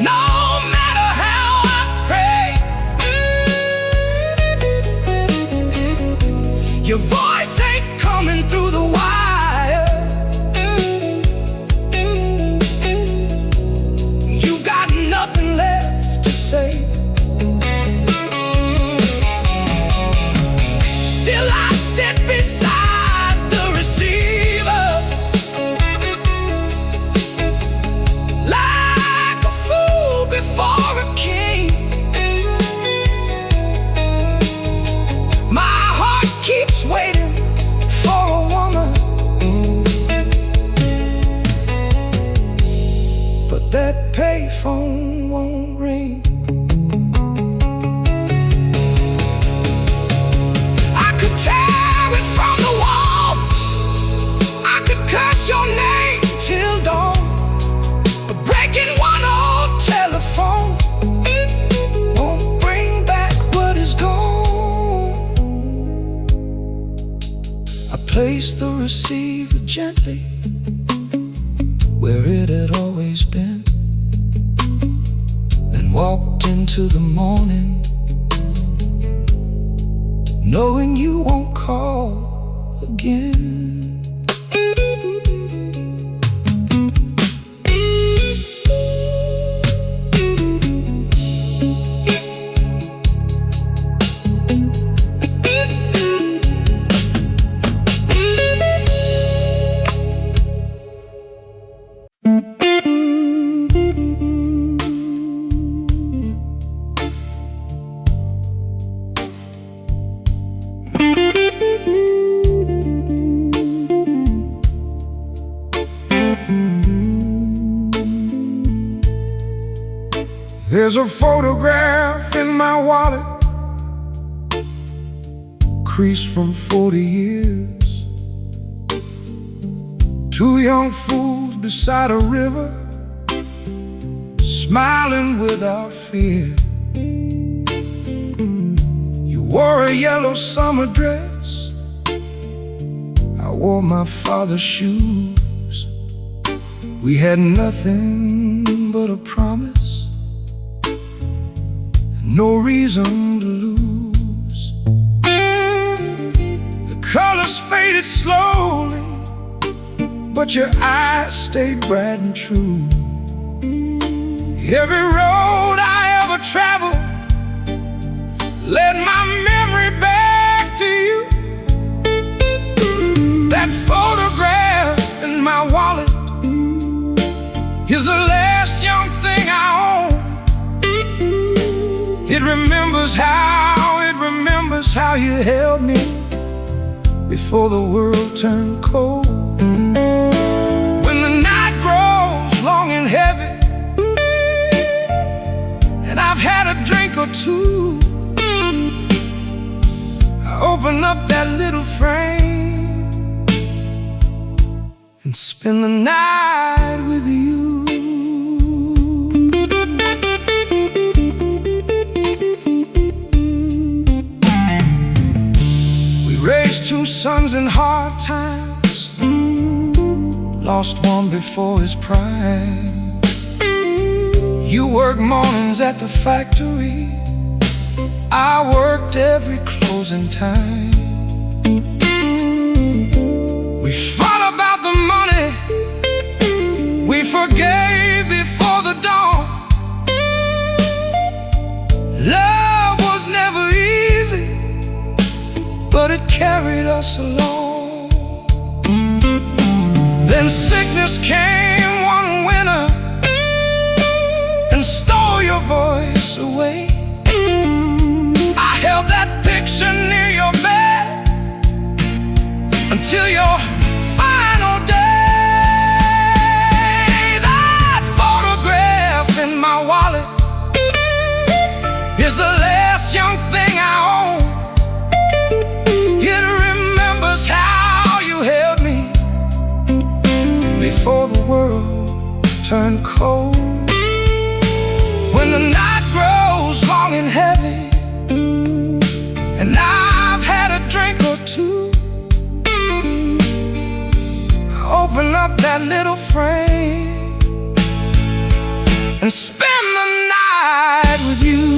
no matter how I pray. Your voice ain't coming through the wire. You've got nothing left to say. Still I sit beside the receiver like a fool before a king. My heart keeps waiting for a woman, but that payphone won't ring. I could tear it from the wall, I could curse your name till dawn, but breaking one old telephone won't bring back what is gone. I placed the receiver gently where it had always been, then walked into the morning, knowing you won't call again. There's a photograph in my wallet, creased from 40 years. Two young fools beside a river, smiling without fear. You wore a yellow summer dress, I wore my father's shoes. We had nothing but a promise, no reason to lose. The colors faded slowly, but your eyes stayed bright and true. Every road I ever traveled led my memory back to you. That photograph in my wallet is the last young thing I own. It remembers how you held me before the world turned cold. When the night grows long and heavy, and I've had a drink or two, I open up that little frame and spend the night with you. Raised two sons in hard times, lost one before his prime. You worked mornings at the factory, I worked every closing time. We fought about the money, we forgave before the dawn. Love was never easy, but it carried us along. Then sickness came one winter and stole your voice away. I held that picture near your bed until your final day. That photograph in my wallet is the last young thing I own. How you held me before the world turned cold. When the night grows long and heavy, and I've had a drink or two, I open up that little frame and spend the night with you.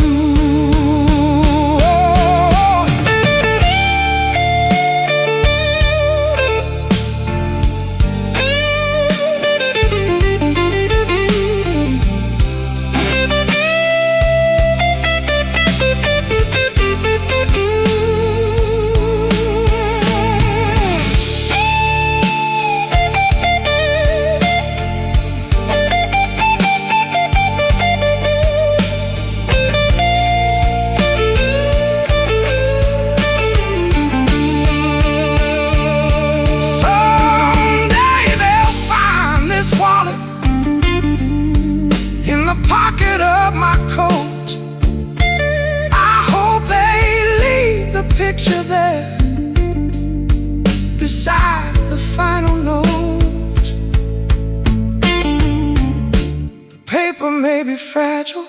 Picture there beside the final note. The paper may be fragile,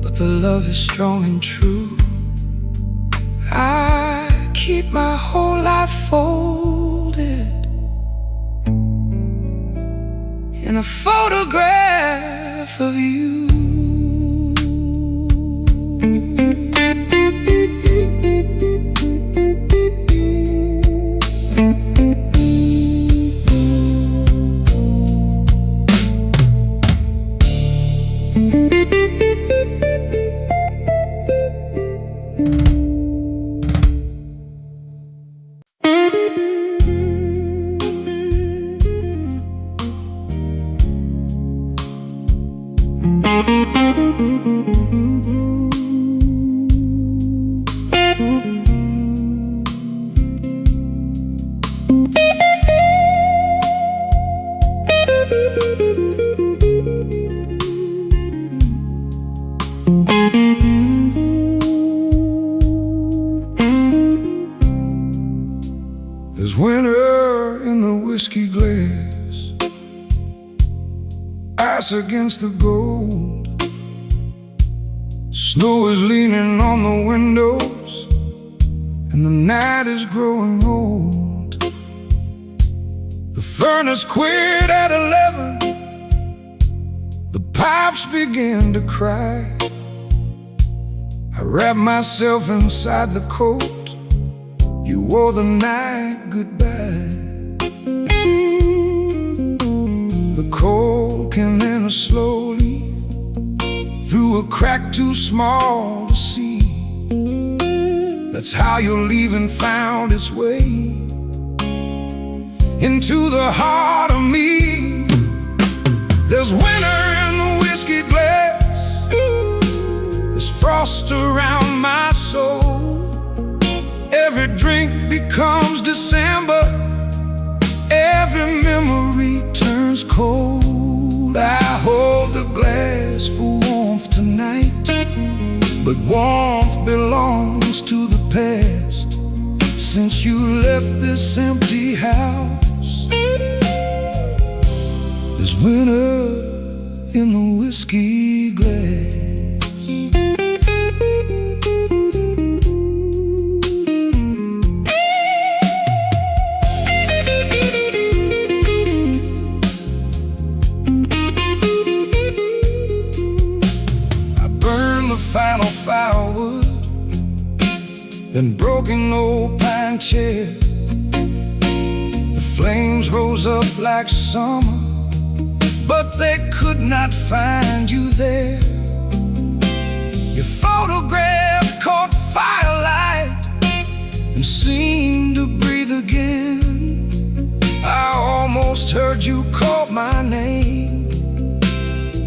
but the love is strong and true. I keep my whole life folded in a photograph of you. brass against the gold. Snow is leaning on the windows, and the night is growing old. The furnace quit at 11. The pipes began to cry. I wrapped myself inside the coat. You wore the night goodbye. The cold came in slowly through a crack too small to see. That's how your leaving found its way into the heart of me. There's winter in the whiskey glass, there's frost around my soul. Every drink becomes December, every memory turns cold. I hold the glass for warmth tonight, but warmth belongs to the past. Since you left this empty house, there's winter in the whiskey glass. Final firewood, then broken old pine chair. The flames rose up like summer, but they could not find you there. Your photograph caught firelight and seemed to breathe again. I almost heard you call my name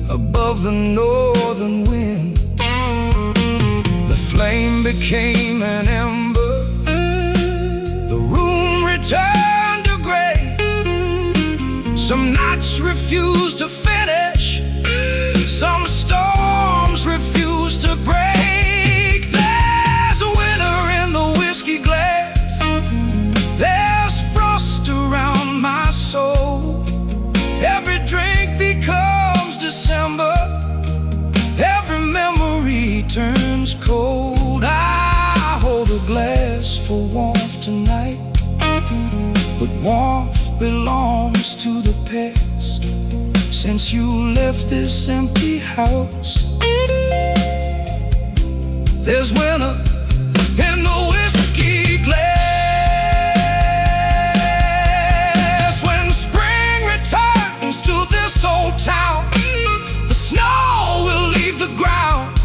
above the northern wind. The flame became an ember, the room returned to gray. Some nights refused to finish, some storms refused to break. There's a winter in the whiskey glass, there's frost around my soul. Every drink becomes December, every memory turns cold. I hold a glass for warmth tonight, but warmth belongs to the past. Since you left this empty house, there's winter in the whiskey glass. When spring returns to this old town, the snow will leave the ground,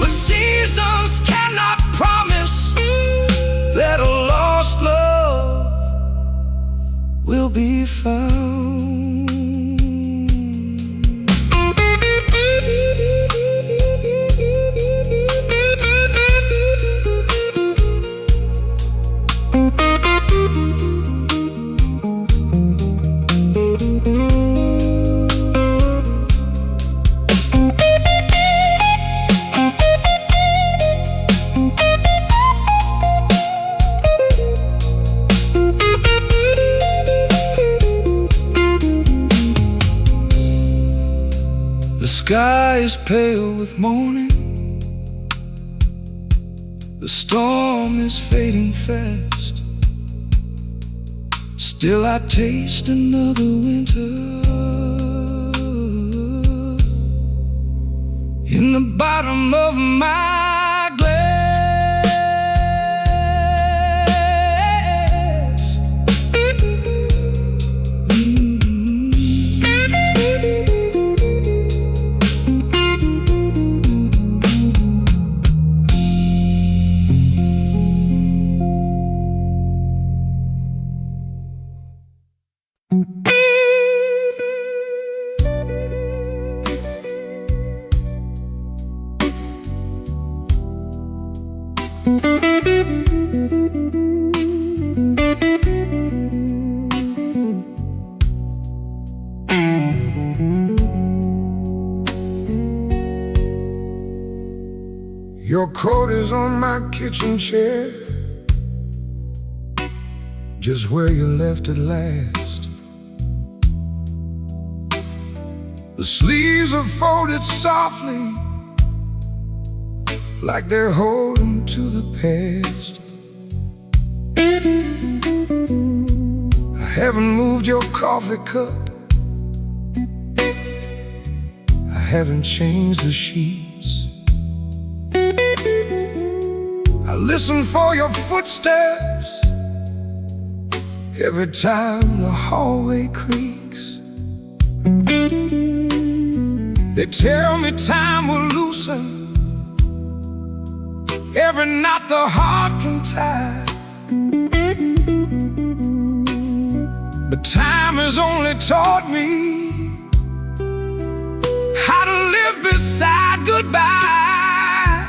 but seasons cannot promise that a lost love will be found. The sky is pale with morning, the storm is fading fast. Still I taste another winter in the bottom of my glass. Your coat is on my kitchen chair, just where you left it last. The sleeves are folded softly, like they're holding to the past. I haven't moved your coffee cup, I haven't changed the sheets. I listen for your footsteps every time the hallway creaks. They tell me time will loosen every knot the heart can tie. But time has only taught me how to live beside goodbye.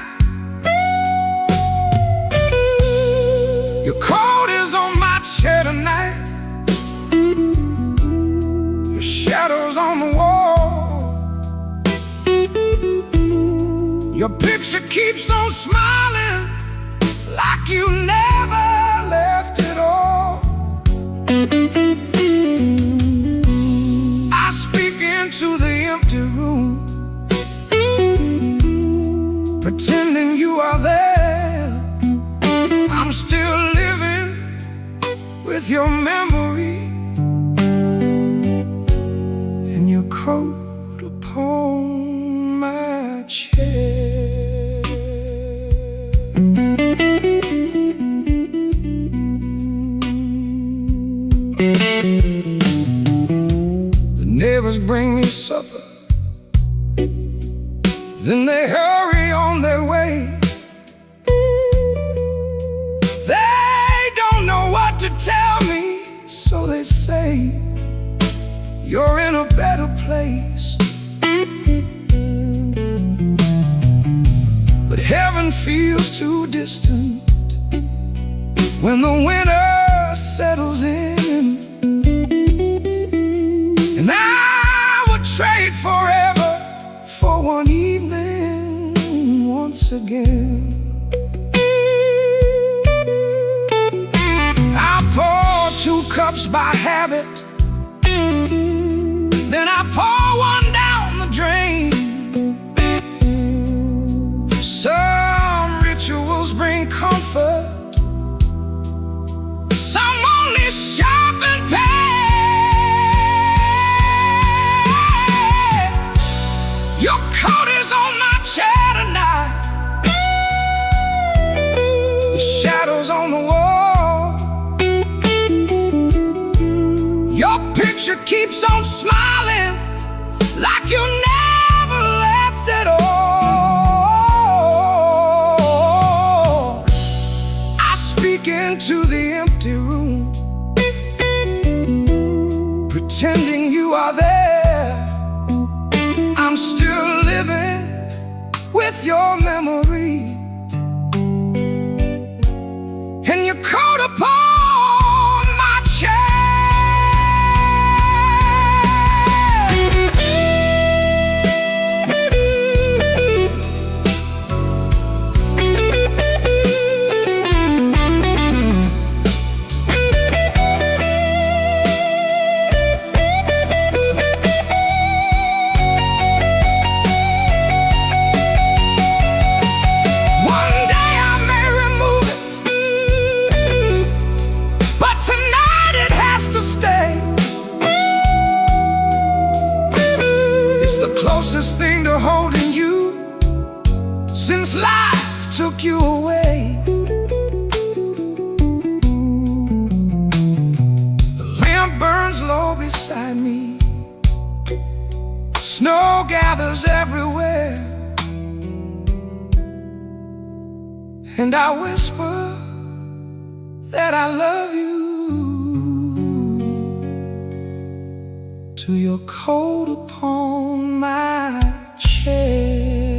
Your coat is on my chair tonight, your shadow's on the wall. Your picture keeps on smiling like you never left at all. I speak into the empty room, pretending you are there. I'm still living with your memory and your coat upon my chair. The neighbors bring me supper, then they hurry on their way. They don't know what to tell me, so they say you're in a better place. But heaven feels too distant when the winter settles in. And I would trade forever for one evening once again. I pour 2 cups by habit, then I pour one down the drain. Some rituals bring comfort, some only sharpen pain. Your coat is on my chair tonight, the shadows on the wall. Your picture keeps on smiling like you never left at all. I speak into the empty room, pretending you are there. I'm still living with your memory and your coat upon my chair. Closest thing to holding you since life took you away. The lamp burns low beside me, snow gathers everywhere, and I whisper that I love you to your coat upon my chair.